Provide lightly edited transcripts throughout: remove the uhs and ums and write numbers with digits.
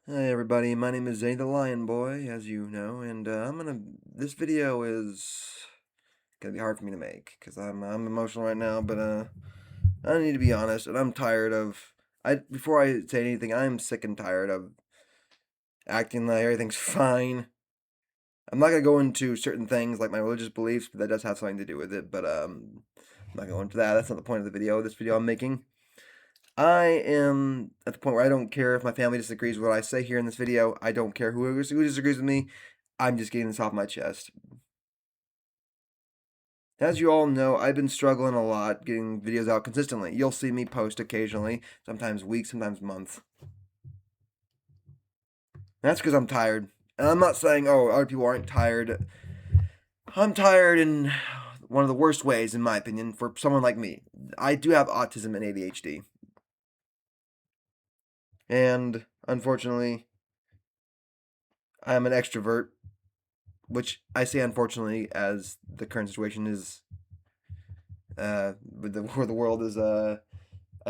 Hey everybody, my name is ZenieTheLionBoy, as you know, and this video is gonna be hard for me to make, because I'm emotional right now, but I need to be honest, and I'm tired of, before I say anything, I'm sick and tired of acting like everything's fine. I'm not gonna go into certain things like my religious beliefs, but that does have something to do with it, but I'm not gonna go into that, that's not the point of the video, this video I'm making. I am at the point where I don't care if my family disagrees with what I say here in this video. I don't care who disagrees with me. I'm just getting this off my chest. As you all know, I've been struggling a lot getting videos out consistently. You'll see me post occasionally, sometimes weeks, sometimes months. That's because I'm tired. And I'm not saying, oh, other people aren't tired. I'm tired in one of the worst ways, in my opinion, for someone like me. I do have autism and ADHD. And unfortunately, I'm an extrovert, which I say unfortunately, as the current situation is, where the world is. I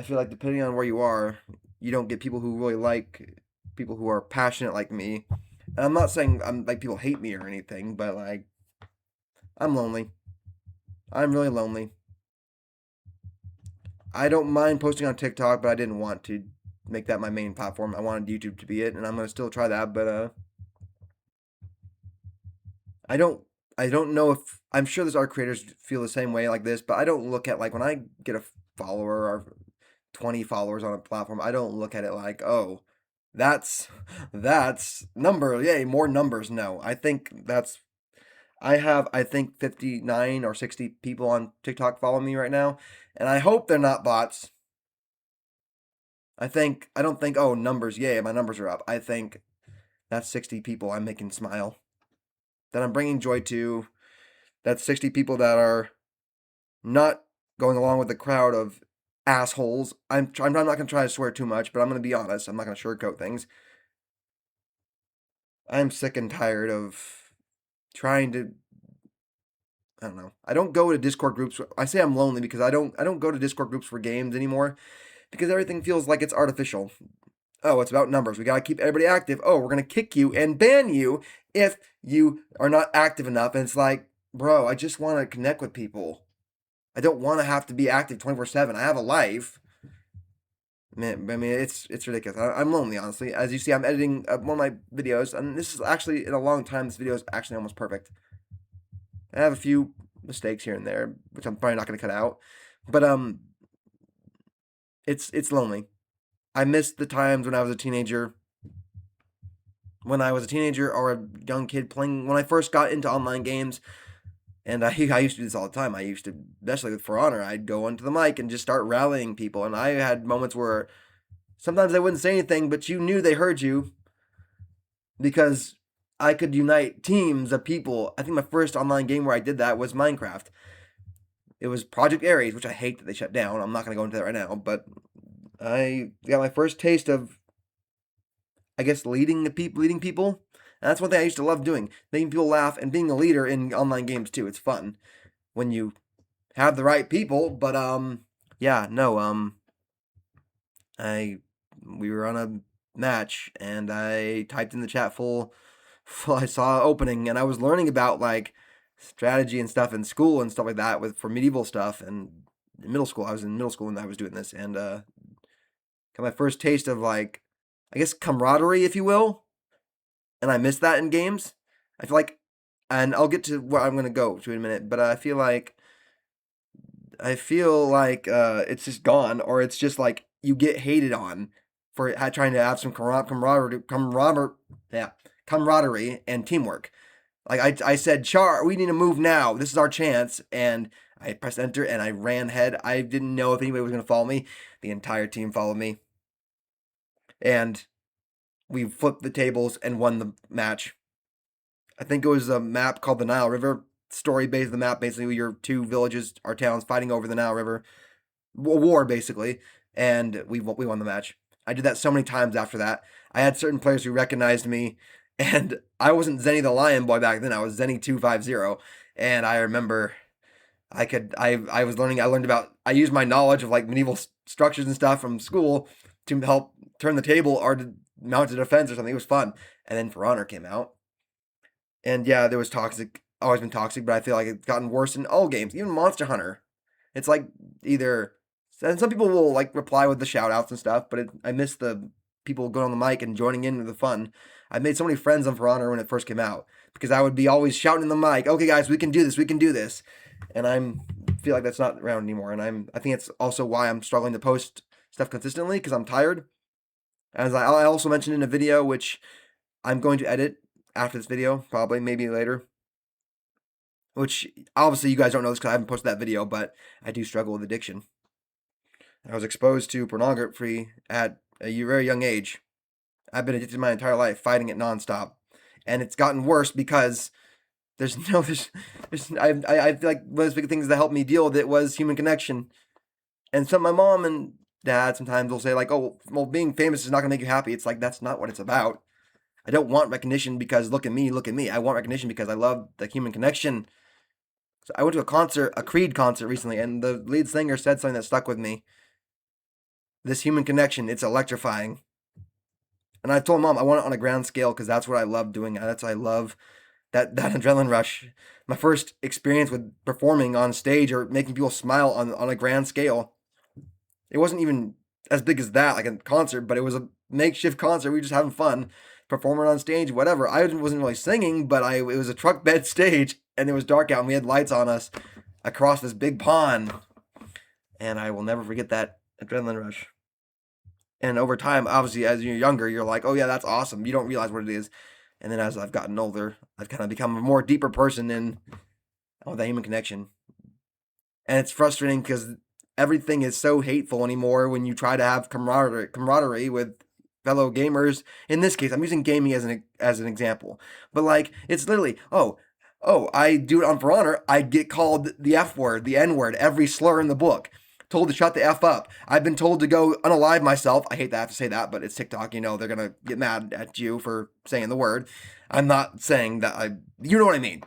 feel like depending on where you are, you don't get people who really like people who are passionate like me. And I'm not saying I'm like people hate me or anything, but like I'm lonely. I'm really lonely. I don't mind posting on TikTok, but I didn't want to make that my main platform. I wanted YouTube to be it, and I'm gonna still try that, but I don't I don't know if I'm sure there's other creators feel the same way like this, but I don't look at like when I get a follower or 20 followers on a platform, I don't look at it like, "Oh, that's number, yay, more numbers." No. I have I think 59 or 60 people on TikTok follow me right now, and I hope they're not bots. I don't think, "Oh, numbers, yay, my numbers are up." I think that's 60 people I'm making smile, that I'm bringing joy to. That's 60 people that are not going along with the crowd of assholes. I'm not going to try to swear too much, but I'm going to be honest. I'm not going to sugarcoat things. I'm sick and tired of trying to. I don't know. I don't go to Discord groups. I say I'm lonely because I don't go to Discord groups for games anymore because everything feels like it's artificial. Oh, it's about numbers. We got to keep everybody active. Oh, we're going to kick you and ban you if you are not active enough. And it's like, bro, I just want to connect with people. I don't want to have to be active 24/7. I have a life. Man, I mean, it's ridiculous. I'm lonely, honestly. As you see, I'm editing one of my videos, and this is actually in a long time. This video is actually almost perfect. I have a few mistakes here and there, which I'm probably not going to cut out, but it's lonely. I miss the times when I was a teenager. When I was a teenager or a young kid playing, when I first got into online games, and I used to do this all the time. I used to, especially with For Honor, I'd go onto the mic and just start rallying people. And I had moments where sometimes they wouldn't say anything, but you knew they heard you because I could unite teams of people. I think my first online game where I did that was Minecraft. It was Project Ares, which I hate that they shut down. I'm not going to go into that right now, but I got my first taste of, I guess, leading people. And that's one thing I used to love doing, making people laugh and being a leader in online games too. It's fun when you have the right people, but yeah, no, I we were on a match and I typed in the chat full I saw opening and I was learning about like strategy and stuff in school and stuff like that with for medieval stuff and in middle school. I was in middle school when I was doing this and got my first taste of like I guess camaraderie, if you will, and I miss that in games. I feel like, and I'll get to where I'm gonna go to in a minute, but I feel like it's just gone, or it's just like you get hated on for trying to have some camaraderie and teamwork. Like I said, Char, we need to move now. This is our chance, and I pressed enter and I ran ahead. I didn't know if anybody was gonna follow me. The entire team followed me, and we flipped the tables and won the match. I think it was a map called the Nile River. Story based the map, basically, your two villages or towns fighting over the Nile River, a war basically, and we won the match. I did that so many times after that. I had certain players who recognized me, and I wasn't ZenieTheLionBoy back then. I was Zenny250, and I remember I was learning. I learned about. I used my knowledge of like medieval structures and stuff from school to help turn the table or to mounted a fence or something. It was fun. And then For Honor came out. And yeah, there was toxic, always been toxic, but I feel like it's gotten worse in all games, even Monster Hunter. It's like either, and some people will like reply with the shout outs and stuff, but I miss the people going on the mic and joining in with the fun. I made so many friends on For Honor when it first came out because I would be always shouting in the mic, okay guys, we can do this, we can do this. And feel like that's not around anymore. And I think it's also why I'm struggling to post stuff consistently because I'm tired. As I also mentioned in a video, which I'm going to edit after this video, probably, maybe later. Which, obviously, you guys don't know this because I haven't posted that video, but I do struggle with addiction. I was exposed to pornography at a very young age. I've been addicted my entire life, fighting it nonstop. And it's gotten worse because I feel like one of the big things that helped me deal with it was human connection. And so my mom and dad sometimes will say like, oh, well, being famous is not going to make you happy. It's like, that's not what it's about. I don't want recognition because look at me, look at me. I want recognition because I love the human connection. So I went to a Creed concert recently, and the lead singer said something that stuck with me. This human connection, it's electrifying. And I told Mom I want it on a grand scale because that's what I love doing. That's what I love, that adrenaline rush. My first experience with performing on stage or making people smile on a grand scale. It wasn't even as big as that, like a concert, but it was a makeshift concert. We were just having fun, performing on stage, whatever. I wasn't really singing, but it was a truck bed stage, and it was dark out, and we had lights on us across this big pond. And I will never forget that adrenaline rush. And over time, obviously, as you're younger, you're like, oh yeah, that's awesome. You don't realize what it is. And then as I've gotten older, I've kind of become a more deeper person in that human connection. And it's frustrating because everything is so hateful anymore when you try to have camaraderie with fellow gamers. In this case, I'm using gaming as an example. But like, it's literally, oh, I do it on For Honor, I get called the F word, the N word, every slur in the book. Told to shut the F up. I've been told to go unalive myself. I hate that I have to say that, but it's TikTok, they're going to get mad at you for saying the word. I'm not saying that you know what I mean.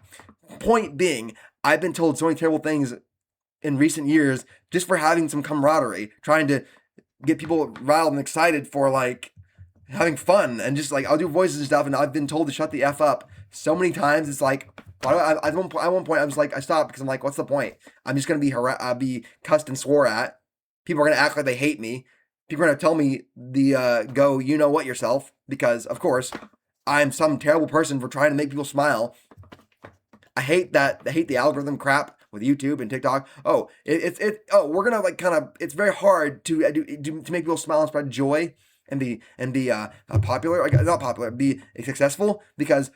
Point being, I've been told so many terrible things in recent years just for having some camaraderie, trying to get people riled and excited for like having fun and just like I'll do voices and stuff, and I've been told to shut the F up so many times. It's like, at one point I was like, I stopped because I'm like, what's the point? I'm just gonna be cussed and swore at. People are gonna act like they hate me. People are gonna tell me go you know what yourself, because of course I'm some terrible person for trying to make people smile. I hate that. I hate the algorithm crap with YouTube and TikTok. Oh, we're gonna like kind of. It's very hard to make people smile and spread joy and be popular. Like, not popular, be successful, because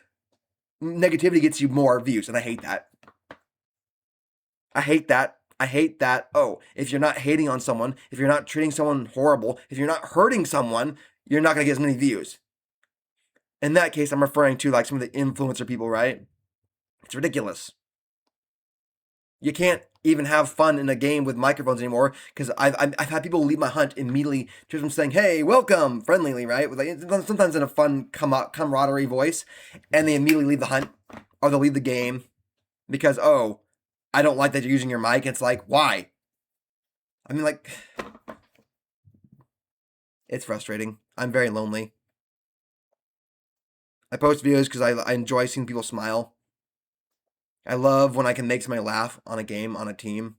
negativity gets you more views, and I hate that. I hate that. Oh, if you're not hating on someone, if you're not treating someone horrible, if you're not hurting someone, you're not gonna get as many views. In that case, I'm referring to like some of the influencer people, right? It's ridiculous. You can't even have fun in a game with microphones anymore, because I've had people leave my hunt immediately just from saying, hey, welcome, friendlyly, right? With like, sometimes in a fun camaraderie voice, and they immediately leave the hunt, or they'll leave the game because, oh, I don't like that you're using your mic. It's like, why? I mean, like, it's frustrating. I'm very lonely. I post videos because I enjoy seeing people smile. I love when I can make somebody laugh on a game, on a team,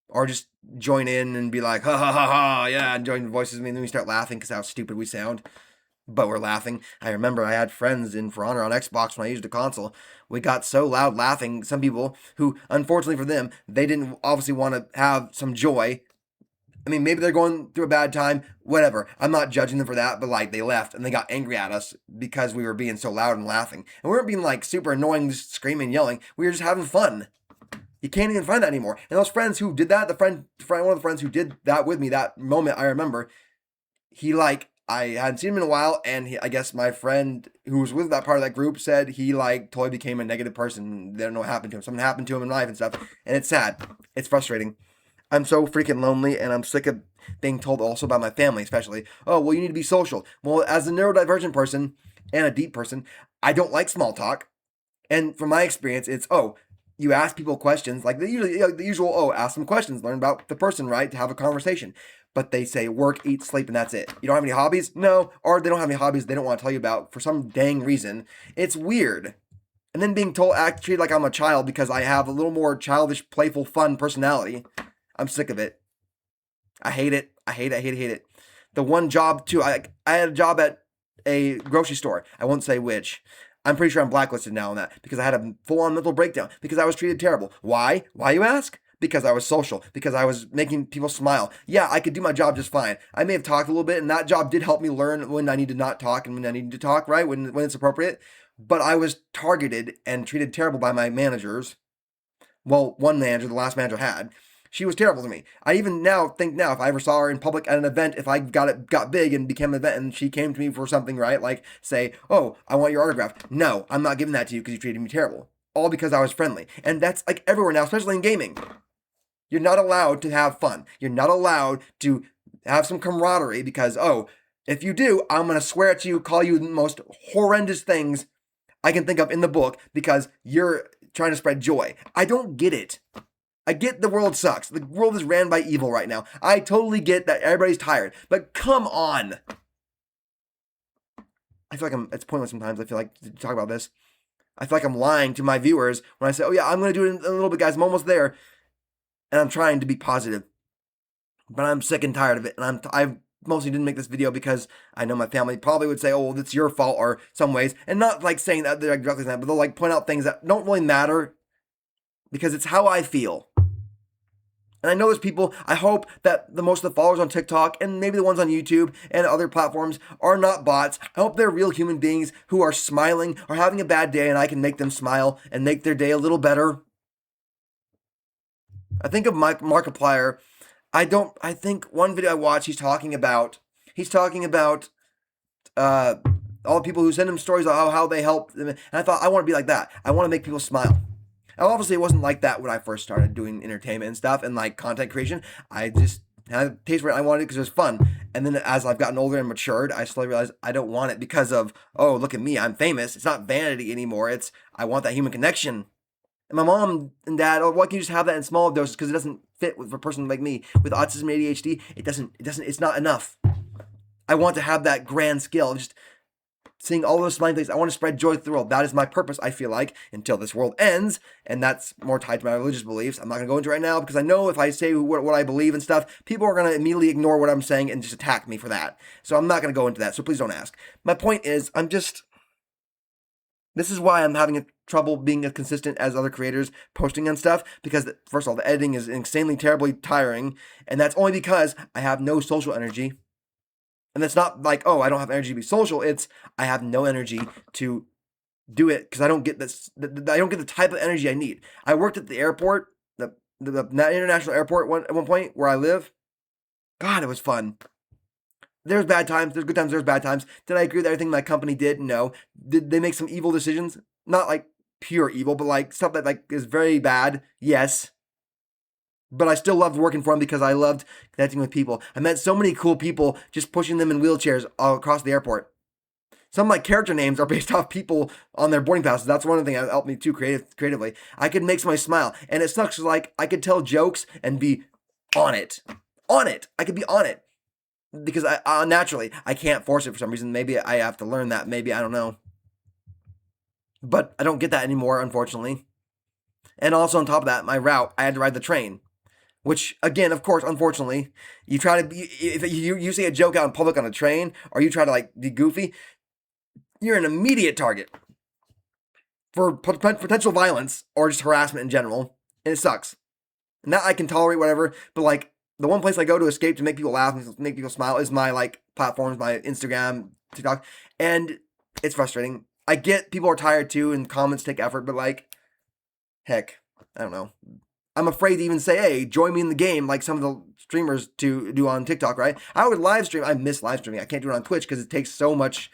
or just join in and be like, ha ha ha ha, yeah, and join voices with me, and then we start laughing because how stupid we sound, but we're laughing. I remember I had friends in For Honor on Xbox when I used the console. We got so loud laughing, some people who, unfortunately for them, they didn't obviously want to have some joy. I mean, maybe they're going through a bad time, whatever. I'm not judging them for that, but like, they left and they got angry at us because we were being so loud and laughing. And we weren't being like super annoying, just screaming, yelling. We were just having fun. You can't even find that anymore. And those friends who did that, one of the friends who did that with me, that moment, I remember, I hadn't seen him in a while, and I guess my friend who was with that part of that group said he like totally became a negative person. They don't know what happened to him. Something happened to him in life and stuff. And it's sad. It's frustrating. I'm so freaking lonely, and I'm sick of being told also by my family, especially, oh, well, you need to be social. Well, as a neurodivergent person and a deep person, I don't like small talk. And from my experience, it's, oh, you ask people questions, like the usual, oh, ask them questions, learn about the person, right, to have a conversation. But they say work, eat, sleep, and that's it. You don't have any hobbies? No. Or they don't have any hobbies they don't want to tell you about for some dang reason. It's weird. And then being treated like I'm a child because I have a little more childish, playful, fun personality. I'm sick of it. I hate it. I hate it. The one job, too, I had a job at a grocery store. I won't say which. I'm pretty sure I'm blacklisted now on that because I had a full-on mental breakdown because I was treated terrible. Why? Why, you ask? Because I was social, because I was making people smile. Yeah, I could do my job just fine. I may have talked a little bit, and that job did help me learn when I need to not talk and when I need to talk, right? When it's appropriate. But I was targeted and treated terrible by my managers. Well, one manager, the last manager I had, she was terrible to me. I even think if I ever saw her in public at an event, if I got big and became an event and she came to me for something, right? Like say, oh, I want your autograph. No, I'm not giving that to you because you treated me terrible. All because I was friendly. And that's like everywhere now, especially in gaming. You're not allowed to have fun. You're not allowed to have some camaraderie because, oh, if you do, I'm going to swear at you, call you the most horrendous things I can think of in the book because you're trying to spread joy. I don't get it. I get the world sucks. The world is ran by evil right now. I totally get that everybody's tired. But come on. I feel like it's pointless sometimes. I feel like to talk about this. I feel like I'm lying to my viewers when I say, oh yeah, I'm going to do it in a little bit, guys. I'm almost there. And I'm trying to be positive. But I'm sick and tired of it. And I mostly didn't make this video because I know my family probably would say, oh, well, it's your fault or some ways. And not like saying that they're directly saying that, but they'll like point out things that don't really matter because it's how I feel. And I know there's people, I hope that the most of the followers on TikTok and maybe the ones on YouTube and other platforms are not bots. I hope they're real human beings who are smiling or having a bad day and I can make them smile and make their day a little better. I think of Markiplier. I think one video I watched, he's talking about all the people who send him stories of how they help them. And I thought, I want to be like that. I want to make people smile. And obviously, it wasn't like that when I first started doing entertainment and stuff and like content creation. I just had a taste for it. I wanted it because it was fun. And then as I've gotten older and matured, I slowly realized I don't want it because of, oh, look at me, I'm famous. It's not vanity anymore. It's, I want that human connection. And my mom and dad, oh, why can't you just have that in small doses? Because it doesn't fit for a person like me with autism and ADHD. It's not enough. I want to have that grand scale. Just seeing all those smiling things. I want to spread joy to the world. That is my purpose, I feel like, until this world ends. And that's more tied to my religious beliefs. I'm not going to go into it right now because I know if I say what I believe and stuff, people are going to immediately ignore what I'm saying and just attack me for that. So I'm not going to go into that. So please don't ask. My point is, this is why I'm having trouble being as consistent as other creators posting on stuff because, first of all, the editing is insanely, terribly tiring. And that's only because I have no social energy. And that's not like, oh, I don't have energy to be social. It's I have no energy to do it because I don't get this. I don't get the type of energy I need. I worked at the airport, the international airport at one point where I live. God, it was fun. There's bad times. There's good times. There's bad times. Did I agree with everything my company did? No. Did they make some evil decisions? Not like pure evil, but like stuff that like is very bad. Yes. But I still loved working for them because I loved connecting with people. I met so many cool people just pushing them in wheelchairs all across the airport. Some of my character names are based off people on their boarding passes. That's one of the things that helped me too creatively. I could make somebody smile. And it sucks like I could tell jokes and be on it. I could be on it. Because I naturally, I can't force it for some reason. Maybe I have to learn that. Maybe, I don't know. But I don't get that anymore, unfortunately. And also on top of that, my route, I had to ride the train. Which, again, of course, unfortunately, you try to be, if you say a joke out in public on a train, or you try to, like, be goofy, you're an immediate target for potential violence, or just harassment in general, and it sucks. And that I can tolerate, whatever, but, like, the one place I go to escape to make people laugh and make people smile is my, like, platforms, my Instagram, TikTok, and it's frustrating. I get people are tired, too, and comments take effort, but, like, heck, I don't know. I'm afraid to even say, hey, join me in the game like some of the streamers do on TikTok, right? I would live stream. I miss live streaming. I can't do it on Twitch because it takes so much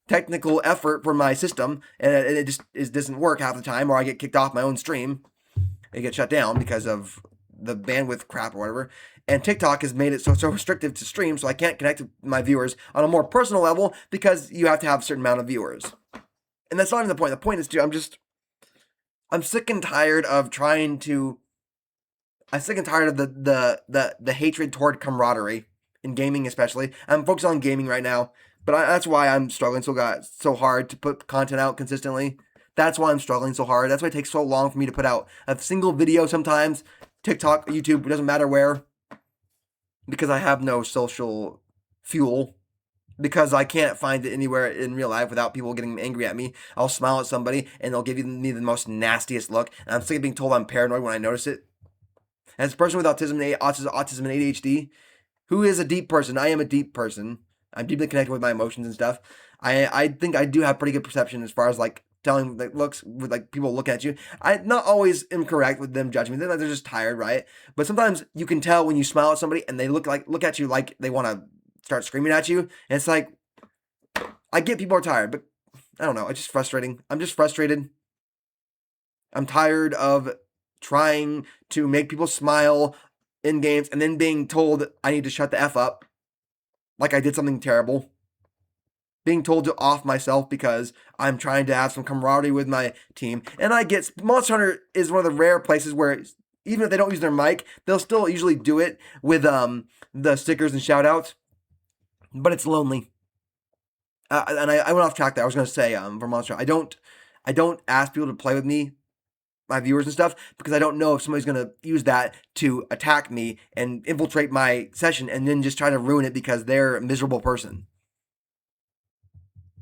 technical effort from my system and it doesn't work half the time or I get kicked off my own stream. It gets shut down because of the bandwidth crap or whatever. And TikTok has made it so restrictive to stream so I can't connect to my viewers on a more personal level because you have to have a certain amount of viewers. And that's not even the point. The point is, dude, I'm sick and tired of trying to. I'm sick and tired of the hatred toward camaraderie in gaming, especially. I'm focused on gaming right now, but that's why I'm struggling so hard to put content out consistently. That's why I'm struggling so hard. That's why it takes so long for me to put out a single video sometimes. TikTok, YouTube, it doesn't matter where, because I have no social fuel. Because I can't find it anywhere in real life without people getting angry at me. I'll smile at somebody and they'll give me the most nastiest look, and I'm sick of being told I'm paranoid when I notice it. As a person with autism and ADHD, who is a deep person, I am a deep person. I'm deeply connected with my emotions and stuff. I think I do have pretty good perception as far as like telling like looks with like people looking at you. I not always am correct with them judging me. They're just tired, right? But sometimes you can tell when you smile at somebody and they look at you like they want to start screaming at you, and it's like I get people are tired, but I don't know. It's just frustrating. I'm just frustrated. I'm tired of trying to make people smile in games and then being told I need to shut the F up, like I did something terrible. Being told to off myself because I'm trying to have some camaraderie with my team. And I get Monster Hunter is one of the rare places where even if they don't use their mic, they'll still usually do it with the stickers and shoutouts. But it's lonely. And I went off track there. I was going to say for Monster Hunter, I don't ask people to play with me, my viewers and stuff, because I don't know if somebody's going to use that to attack me and infiltrate my session and then just try to ruin it because they're a miserable person.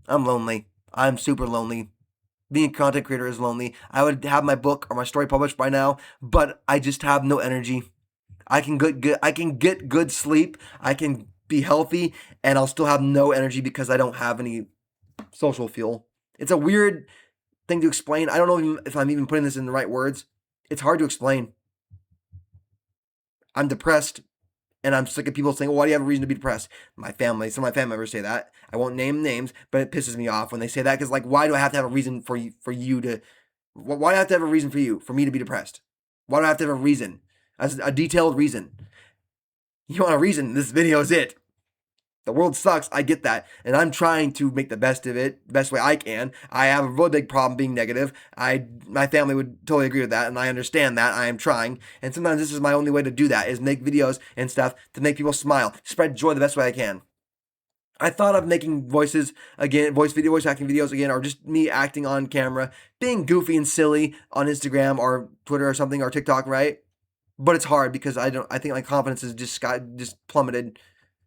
I'm lonely. I'm super lonely. Being a content creator is lonely. I would have my book or my story published by now, but I just have no energy. I can get good sleep. I can be healthy, and I'll still have no energy because I don't have any social fuel. It's a weird thing to explain. I don't know if I'm even putting this in the right words. It's hard to explain. I'm depressed, and I'm sick of people saying, well, why do you have a reason to be depressed? Some of my family members say that. I won't name names, but it pisses me off when they say that, because like, why do I have to have a reason for you to, why do I have to have a reason for me to be depressed? Why do I have to have a reason? A detailed reason. You want a reason? This video is it. The world sucks. I get that. And I'm trying to make the best of it, the best way I can. I have a really big problem being negative. My family would totally agree with that, and I understand that. I am trying. And sometimes this is my only way to do that, is make videos and stuff to make people smile, spread joy the best way I can. I thought of making voice acting videos again, or just me acting on camera, being goofy and silly on Instagram or Twitter or something, or TikTok, right? But it's hard because I think my confidence is just plummeted.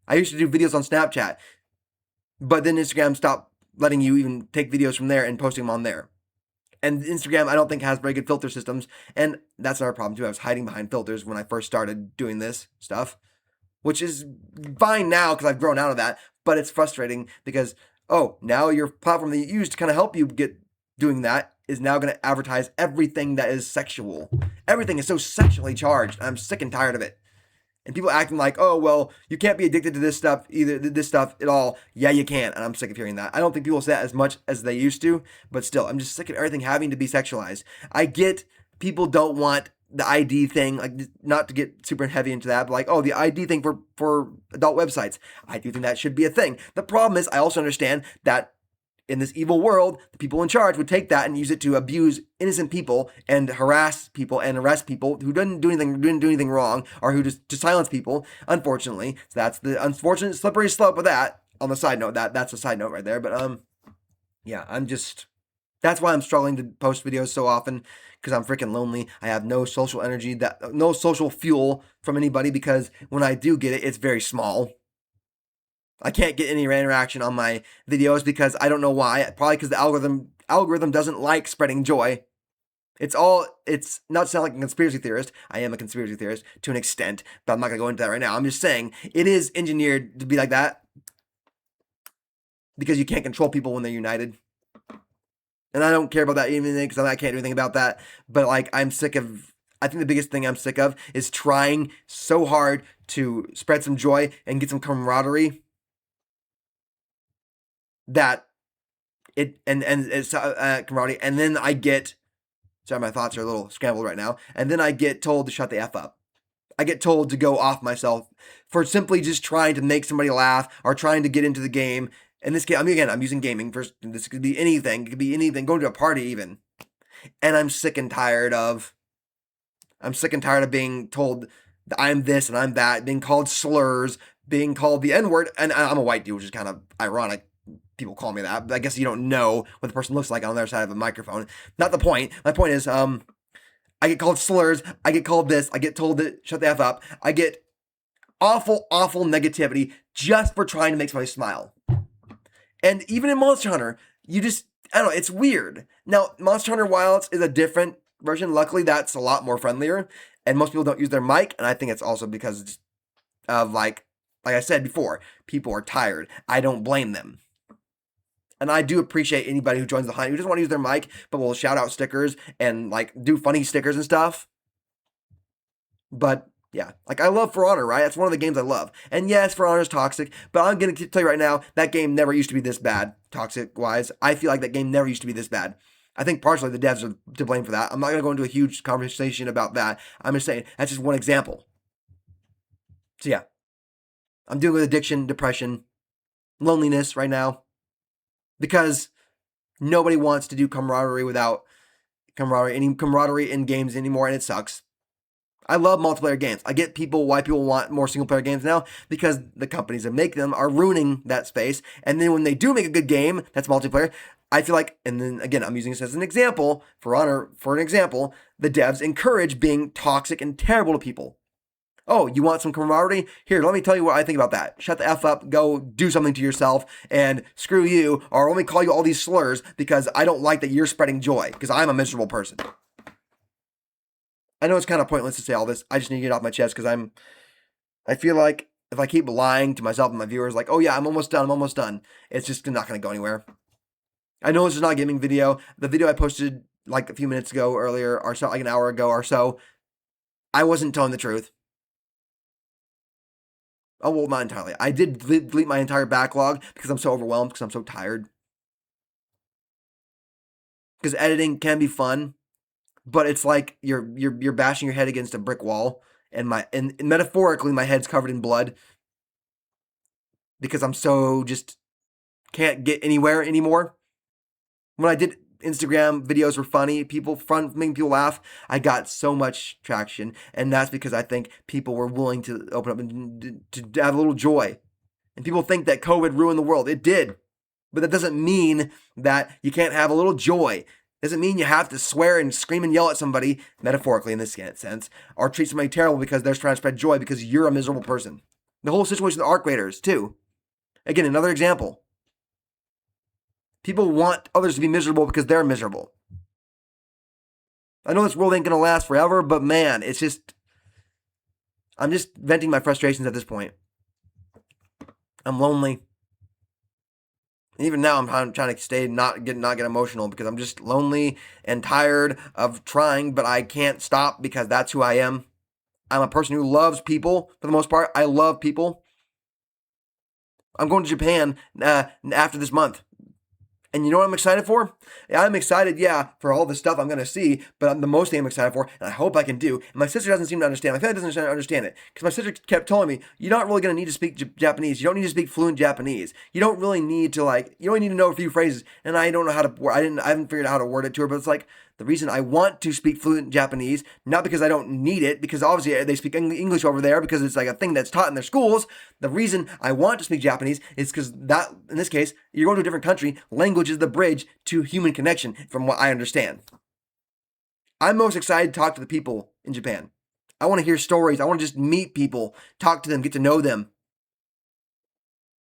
I used to do videos on Snapchat, but then Instagram stopped letting you even take videos from there and posting them on there. And Instagram, I don't think, has very good filter systems, and that's another problem too. I was hiding behind filters when I first started doing this stuff, which is fine now because I've grown out of that, but it's frustrating because, now your platform that you use to kind of help you get doing that is now going to advertise everything that is sexual. Everything is so sexually charged. I'm sick and tired of it. And people acting like, oh, well, you can't be addicted to this stuff at all. Yeah, you can. And I'm sick of hearing that. I don't think people say that as much as they used to, but still, I'm just sick of everything having to be sexualized. I get people don't want the ID thing, like, not to get super heavy into that, but like, oh, the ID thing for adult websites. I do think that should be a thing. The problem is, I also understand that in this evil world, the people in charge would take that and use it to abuse innocent people and harass people and arrest people who didn't do anything wrong, or who just to silence people, unfortunately. So that's the unfortunate slippery slope of that. On the side note, that's a side note right there. But yeah, that's why I'm struggling to post videos so often, because I'm freaking lonely. I have no social energy, no social fuel from anybody, because when I do get it, it's very small. I can't get any interaction on my videos because I don't know why. Probably because the algorithm doesn't like spreading joy. It's not to sound like a conspiracy theorist. I am a conspiracy theorist to an extent, but I'm not going to go into that right now. I'm just saying it is engineered to be like that because you can't control people when they're united. And I don't care about that even because I can't do anything about that. But like, I think the biggest thing I'm sick of is trying so hard to spread some joy and get some camaraderie, that it's camaraderie, and then I get, sorry, my thoughts are a little scrambled right now, and then I get told to shut the F up. I get told to go off myself for simply just trying to make somebody laugh or trying to get into the game. In this case, I'm using gaming for, this could be anything. It could be anything, going to a party even. And I'm sick and tired of being told that I'm this and I'm that, being called slurs, being called the N-word. And I'm a white dude, which is kind of ironic. People call me that, but I guess you don't know what the person looks like on the other side of a microphone. Not the point. My point is, I get called slurs. I get called this. I get told to shut the F up. I get awful, awful negativity just for trying to make somebody smile. And even in Monster Hunter, I don't know, it's weird. Now, Monster Hunter Wilds is a different version. Luckily, that's a lot more friendlier. And most people don't use their mic. And I think it's also because of, like I said before, people are tired. I don't blame them. And I do appreciate anybody who joins the hunt who doesn't want to use their mic, but will shout out stickers and like do funny stickers and stuff. But yeah, like I love For Honor, right? That's one of the games I love. And yes, For Honor is toxic, but I'm going to tell you right now, that game never used to be this bad, toxic-wise. I feel like that game never used to be this bad. I think partially the devs are to blame for that. I'm not going to go into a huge conversation about that. I'm just saying, that's just one example. So yeah, I'm dealing with addiction, depression, loneliness right now. Because nobody wants to do camaraderie without any camaraderie in games anymore, and it sucks. I love multiplayer games. I get why people want more single player games now, because the companies that make them are ruining that space. And then when they do make a good game that's multiplayer, I feel like, and then again, I'm using this as an example, For an example, the devs encourage being toxic and terrible to people. Oh, you want some camaraderie? Here, let me tell you what I think about that. Shut the F up, go do something to yourself, and screw you, or let me call you all these slurs because I don't like that you're spreading joy, because I'm a miserable person. I know it's kind of pointless to say all this. I just need to get it off my chest because I feel like if I keep lying to myself and my viewers, like, oh yeah, I'm almost done, it's just not going to go anywhere. I know this is not a gaming video. The video I posted like a few minutes ago earlier, or so, like an hour ago or so, I wasn't telling the truth. Oh, well, not entirely. I did delete my entire backlog because I'm so overwhelmed, because I'm so tired. Because editing can be fun, but it's like you're bashing your head against a brick wall, and metaphorically my head's covered in blood because I'm so just can't get anywhere anymore. When I did Instagram videos were funny, making people laugh, I got so much traction, and that's because I think people were willing to open up and to have a little joy. And people think that COVID ruined the world. It did. But that doesn't mean that you can't have a little joy. It doesn't mean you have to swear and scream and yell at somebody, metaphorically in this sense, or treat somebody terrible because they're trying to spread joy because you're a miserable person. The whole situation with the arc raiders, too. Again, another example. People want others to be miserable because they're miserable. I know this world ain't going to last forever, but man, I'm just venting my frustrations at this point. I'm lonely. Even now, I'm trying to not get emotional because I'm just lonely and tired of trying, but I can't stop because that's who I am. I'm a person who loves people for the most part. I love people. I'm going to Japan after this month. And you know what I'm excited for? Yeah, I'm excited, for all the stuff I'm going to see, but the most thing I'm excited for, and I hope I can do, and my sister doesn't seem to understand. My family doesn't understand it, because my sister kept telling me, you're not really going to need to speak Japanese. You don't need to speak fluent Japanese. You don't really need to, you only need to know a few phrases, and I don't know how to, I haven't figured out how to word it to her, but it's like, the reason I want to speak fluent Japanese, not because I don't need it, because obviously they speak English over there because it's like a thing that's taught in their schools. The reason I want to speak Japanese is because that, in this case, you're going to a different country. Language is the bridge to human connection, from what I understand. I'm most excited to talk to the people in Japan. I want to hear stories. I want to just meet people, talk to them, get to know them.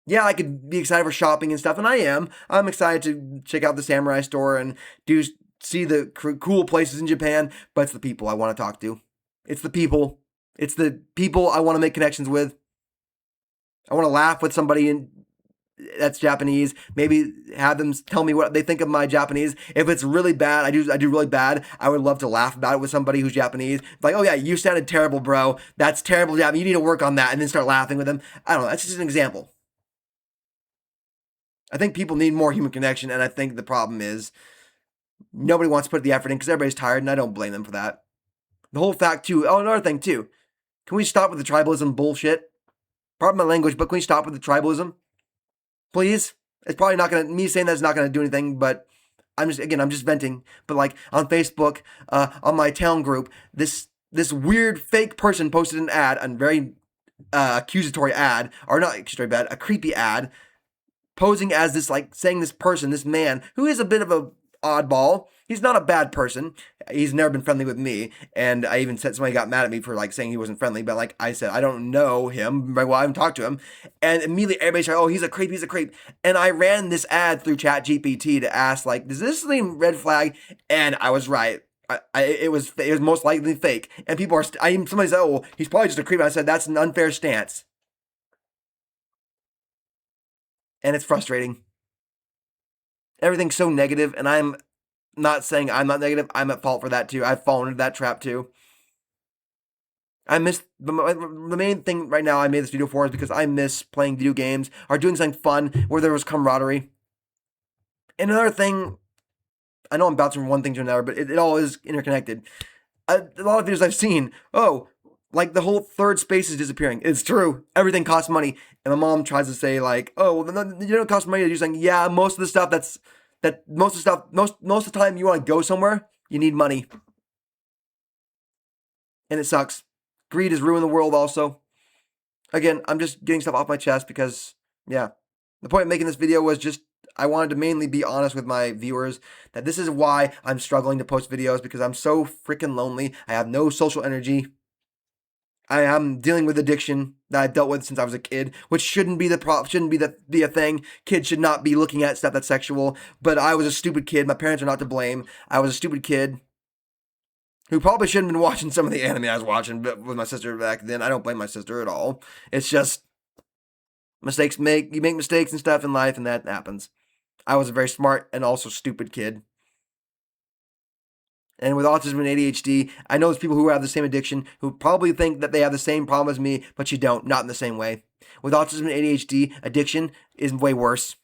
Yeah, I could be excited for shopping and stuff, and I am. I'm excited to check out the samurai store and see the cool places in Japan, but it's the people I want to talk to. It's the people. It's the people I want to make connections with. I want to laugh with somebody that's Japanese. Maybe have them tell me what they think of my Japanese. If it's really bad, I do really bad, I would love to laugh about it with somebody who's Japanese. Like, oh yeah, you sounded terrible, bro. That's terrible, Japanese. You need to work on that, and then start laughing with them. I don't know. That's just an example. I think people need more human connection, and I think the problem is nobody wants to put the effort in because everybody's tired, and I don't blame them for that. The whole fact, too. Oh, another thing, too. Can we stop with the tribalism bullshit? Pardon my language, but can we stop with the tribalism? Please? It's probably not going to, me saying that's not going to do anything, but I'm just venting. But like on Facebook, on my town group, this weird fake person posted an ad, a very accusatory ad, or not accusatory bad, a creepy ad, posing as this, like, saying this person, this man, who is a bit of a oddball. He's not a bad person. He's never been friendly with me. And I even said somebody got mad at me for like saying he wasn't friendly. But like I said, I don't know him. Well, I haven't talked to him. And immediately everybody started, oh, he's a creep. He's a creep. And I ran this ad through ChatGPT to ask, like, does this seem red flag? And I was right. It was most likely fake. And people are, somebody said, oh, he's probably just a creep. I said, that's an unfair stance. And it's frustrating. Everything's so negative, and I'm not saying I'm not negative. I'm at fault for that too. I've fallen into that trap too. I miss the main thing right now I made this video for is because I miss playing video games or doing something fun where there was camaraderie. And another thing, I know I'm bouncing from one thing to another, but it all is interconnected. A lot of videos I've seen, like the whole third space is disappearing. It's true. Everything costs money. And my mom tries to say like, oh, well, you don't cost money to do something. Yeah, most of the stuff most of the time you want to go somewhere, you need money. And it sucks. Greed has ruined the world also. Again, I'm just getting stuff off my chest because, yeah. The point of making this video was just, I wanted to mainly be honest with my viewers that this is why I'm struggling to post videos, because I'm so freaking lonely. I have no social energy. I am dealing with addiction that I've dealt with since I was a kid, which shouldn't be be a thing. Kids should not be looking at stuff that's sexual. But I was a stupid kid. My parents are not to blame. I was a stupid kid who probably shouldn't have been watching some of the anime I was watching with my sister back then. I don't blame my sister at all. It's just you make mistakes and stuff in life, and that happens. I was a very smart and also stupid kid. And with autism and ADHD, I know there's people who have the same addiction who probably think that they have the same problem as me, but you don't, not in the same way. With autism and ADHD, addiction is way worse.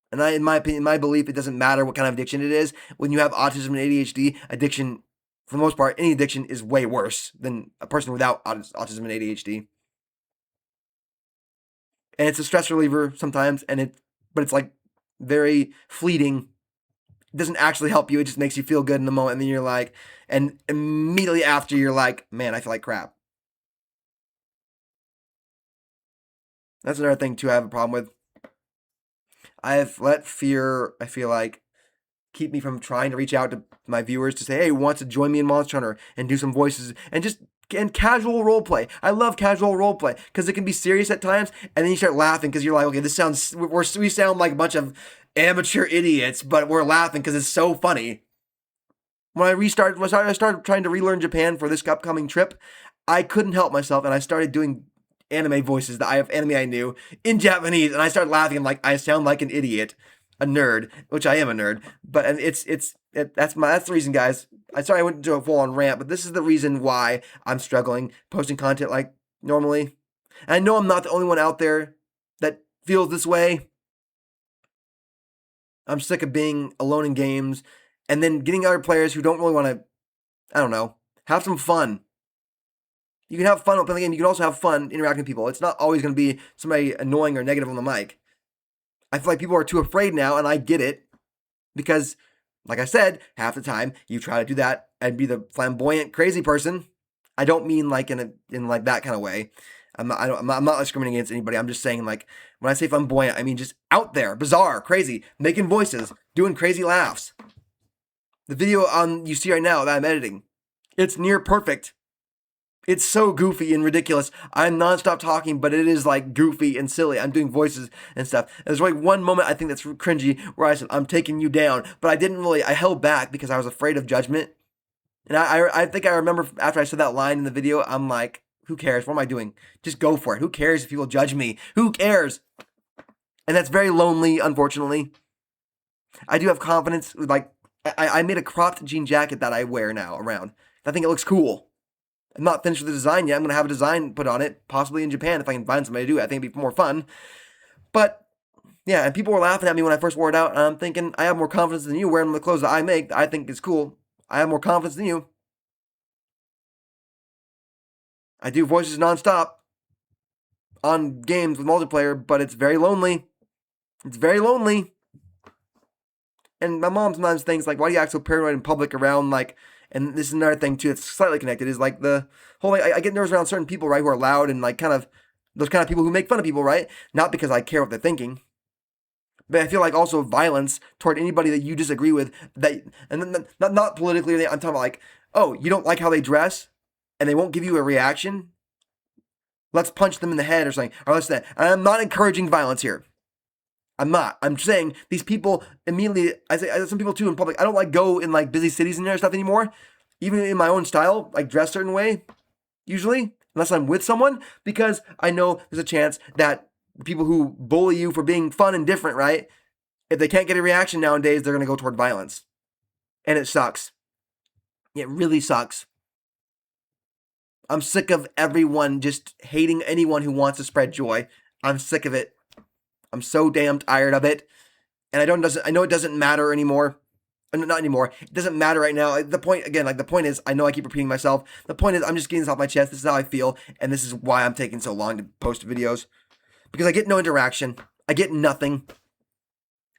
And in my opinion, my belief, it doesn't matter what kind of addiction it is. When you have autism and ADHD, addiction, for the most part, any addiction is way worse than a person without autism and ADHD. And it's a stress reliever sometimes, but it's like very fleeting. It doesn't actually help you. It just makes you feel good in the moment. And then you're like, and immediately after you're like, man, I feel like crap. That's another thing too I have a problem with. I have let fear, I feel like, keep me from trying to reach out to my viewers to say, hey, who wants to join me in Monster Hunter and do some voices and casual role play. I love casual role play because it can be serious at times, and then you start laughing because you're like, okay, we sound like a bunch of amateur idiots, but we're laughing because it's so funny. When I started trying to relearn Japan for this upcoming trip, I couldn't help myself, and I started doing anime voices anime I knew in Japanese, and I started laughing. I'm like, I sound like an idiot, a nerd, which I am a nerd, but that's the reason, guys. I'm sorry I went into a full-on rant, but this is the reason why I'm struggling posting content like normally. And I know I'm not the only one out there that feels this way. I'm sick of being alone in games and then getting other players who don't really want to, I don't know, have some fun. You can have fun playing the game. You can also have fun interacting with people. It's not always going to be somebody annoying or negative on the mic. I feel like people are too afraid now, and I get it. Because, like I said, half the time you try to do that and be the flamboyant, crazy person. I don't mean like in like that kind of way. I'm not discriminating against anybody. I'm just saying, like, when I say flamboyant, I mean just out there, bizarre, crazy, making voices, doing crazy laughs. The video you see right now that I'm editing, it's near perfect. It's so goofy and ridiculous. I'm nonstop talking, but it is like goofy and silly. I'm doing voices and stuff. And there's like one moment I think that's cringy where I said, I'm taking you down. But I held back because I was afraid of judgment. And I think I remember after I said that line in the video, I'm like, who cares? What am I doing? Just go for it. Who cares if people judge me? Who cares? And that's very lonely, unfortunately. I do have confidence. Like, I made a cropped jean jacket that I wear now around. I think it looks cool. I'm not finished with the design yet. I'm going to have a design put on it, possibly in Japan if I can find somebody to do it. I think it'd be more fun. But, yeah, and people were laughing at me when I first wore it out, and I'm thinking, I have more confidence than you wearing the clothes that I make that I think is cool. I have more confidence than you. I do voices nonstop on games with multiplayer, but it's very lonely. It's very lonely. And my mom sometimes thinks like, why do you act so paranoid in public around like, and this is another thing too that's slightly connected, is like the whole, I get nervous around certain people, right, who are loud and like kind of those kind of people who make fun of people, right? Not because I care what they're thinking, but I feel like also violence toward anybody that you disagree with, that, and then not politically, I'm talking about like, oh, you don't like how they dress and they won't give you a reaction? Let's punch them in the head or something. Or let's that. I'm not encouraging violence here. I'm not. I'm saying these people immediately, I say some people too in public, I don't like go in like busy cities and there stuff anymore. Even in my own style, like dress a certain way, usually, unless I'm with someone, because I know there's a chance that people who bully you for being fun and different, right? If they can't get a reaction nowadays, they're going to go toward violence. And it sucks. It really sucks. I'm sick of everyone just hating anyone who wants to spread joy. I'm sick of it. I'm so damn tired of it. And I know it doesn't matter anymore. Not anymore. It doesn't matter right now. The point is, I know I keep repeating myself. The point is, I'm just getting this off my chest. This is how I feel. And this is why I'm taking so long to post videos. Because I get no interaction. I get nothing.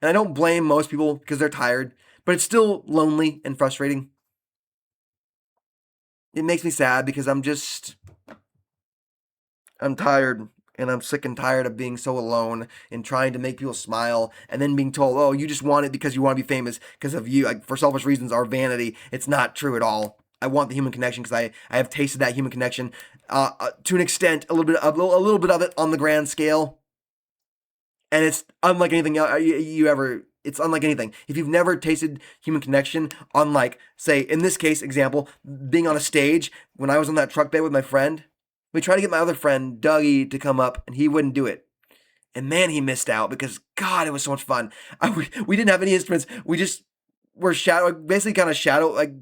And I don't blame most people because they're tired. But it's still lonely and frustrating. It makes me sad because I'm tired. And I'm sick and tired of being so alone and trying to make people smile and then being told, oh, you just want it because you want to be famous because of you, like, for selfish reasons or vanity. It's not true at all. I want the human connection because I have tasted that human connection to an extent, a little bit of it on the grand scale. And it's unlike anything it's unlike anything. If you've never tasted human connection on, like, say, in this case, example, being on a stage, when I was on that truck bed with my friend, we tried to get my other friend, Dougie, to come up, and he wouldn't do it. And man, he missed out because, God, it was so much fun. We didn't have any instruments. We just were basically kind of shadow, like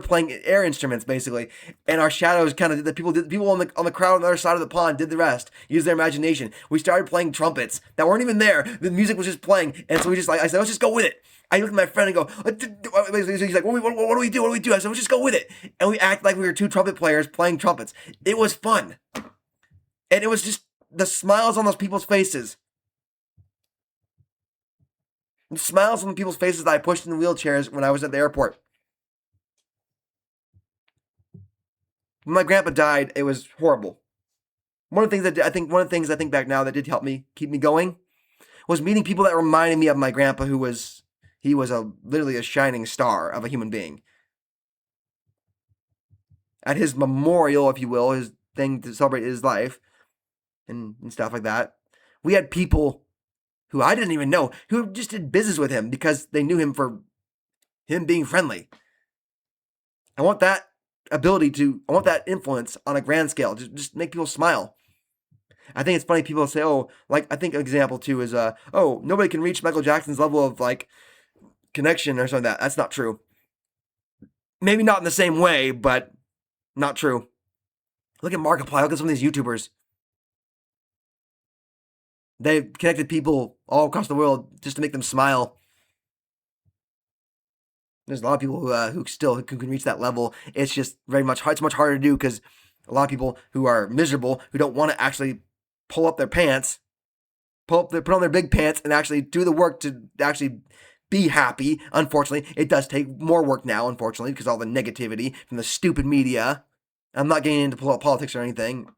playing air instruments, basically. And our shadows kind of, the people on the crowd on the other side of the pond did the rest, used their imagination. We started playing trumpets that weren't even there. The music was just playing. And so I said, let's just go with it. I looked at my friend and go, he's like, what do we do? What do we do? I said, let's just go with it. And we acted like we were two trumpet players playing trumpets. It was fun. And it was just the smiles on those people's faces. The smiles on the people's faces that I pushed in the wheelchairs when I was at the airport. When my grandpa died, it was horrible. One of the things I think back now that did help me keep me going was meeting people that reminded me of my grandpa, who was literally a shining star of a human being. At his memorial, if you will, his thing to celebrate his life and stuff like that, we had people who I didn't even know who just did business with him because they knew him for him being friendly. I want that influence on a grand scale. Just make people smile. I think it's funny people say, oh, like, I think an example too is, oh, nobody can reach Michael Jackson's level of, like, connection or something like that. That's not true. Maybe not in the same way, but not true. Look at Markiplier. Look at some of these YouTubers. They've connected people all across the world just to make them smile. There's a lot of people who can reach that level. It's just it's much harder to do because a lot of people who are miserable, who don't want to actually pull up their pants, put on their big pants and actually do the work to actually be happy. Unfortunately, it does take more work now, unfortunately, because all the negativity from the stupid media. I'm not getting into politics or anything.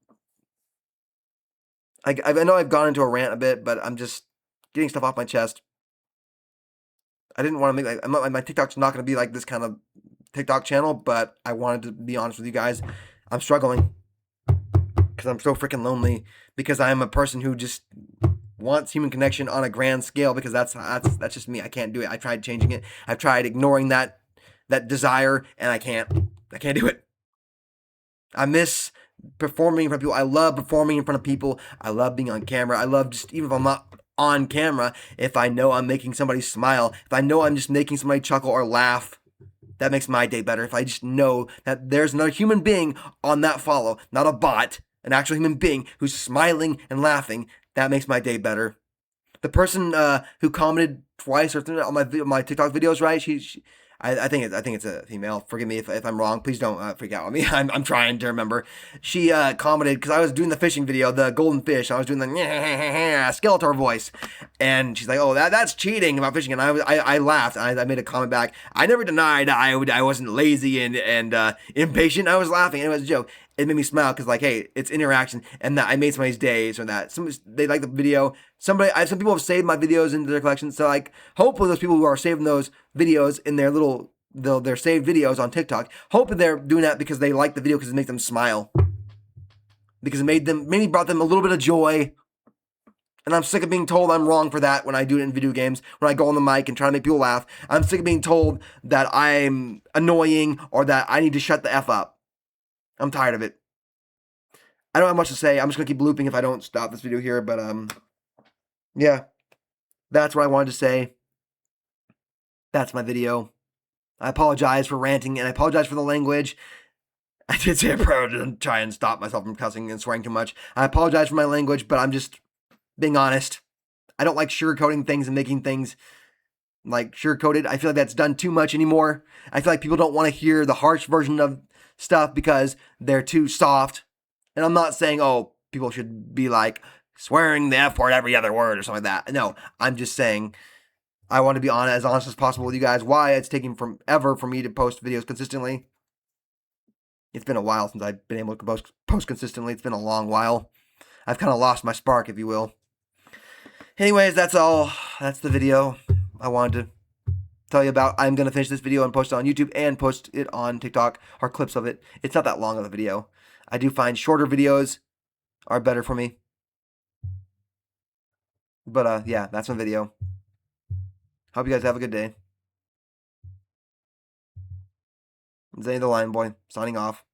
I know I've gone into a rant a bit, but I'm just getting stuff off my chest. I didn't want to make my TikTok's not going to be like this kind of TikTok channel, but I wanted to be honest with you guys. I'm struggling because I'm so freaking lonely, because I'm a person who just wants human connection on a grand scale, because that's just me. I can't do it. I tried changing it. I've tried ignoring that desire, and I can't do it. I miss performing in front of people. I love performing in front of people. I love being on camera. I love just, even if I'm not on camera, if I know I'm making somebody smile, if I know I'm just making somebody chuckle or laugh, that makes my day better. If I just know that there's another human being on that follow, not a bot, an actual human being who's smiling and laughing, that makes my day better. The person who commented twice or three on my TikTok videos, right? I think it's a female. Forgive me if I'm wrong. Please don't freak out on me. I'm trying to remember. She commented because I was doing the fishing video, the golden fish. I was doing the Skeletor voice, and she's like, "Oh, that's cheating about fishing." And I laughed. I made a comment back. I never denied I wasn't lazy and impatient. I was laughing. And it was a joke. It made me smile because, like, hey, it's interaction, and that I made somebody's days or that. They like the video. Some people have saved my videos into their collection, so like hopefully those people who are saving those videos in their saved videos on TikTok, hopefully they're doing that because they like the video because it makes them smile, because it maybe brought them a little bit of joy. And I'm sick of being told I'm wrong for that when I do it in video games, when I go on the mic and try to make people laugh. I'm sick of being told that I'm annoying or that I need to shut the F up. I'm tired of it. I don't have much to say. I'm just going to keep looping if I don't stop this video here. But, yeah. That's what I wanted to say. That's my video. I apologize for ranting, and I apologize for the language. I did say I probably didn't try and stop myself from cussing and swearing too much. I apologize for my language, but I'm just being honest. I don't like sugarcoating things and making things like sugarcoated. I feel like that's done too much anymore. I feel like people don't want to hear the harsh version of stuff because they're too soft. And I'm not saying, oh, people should be like swearing the F word every other word or something like that. No, I'm just saying I want to be as honest as possible with you guys. Why it's taking forever for me to post videos consistently. It's been a while since I've been able to post consistently. It's been a long while. I've kind of lost my spark, if you will. Anyways, that's all. That's the video I wanted to tell you about. I'm going to finish this video and post it on YouTube and post it on TikTok, or clips of it. It's not that long of a video. I do find shorter videos are better for me. But, yeah, that's my video. Hope you guys have a good day. ZenieTheLionBoy, signing off.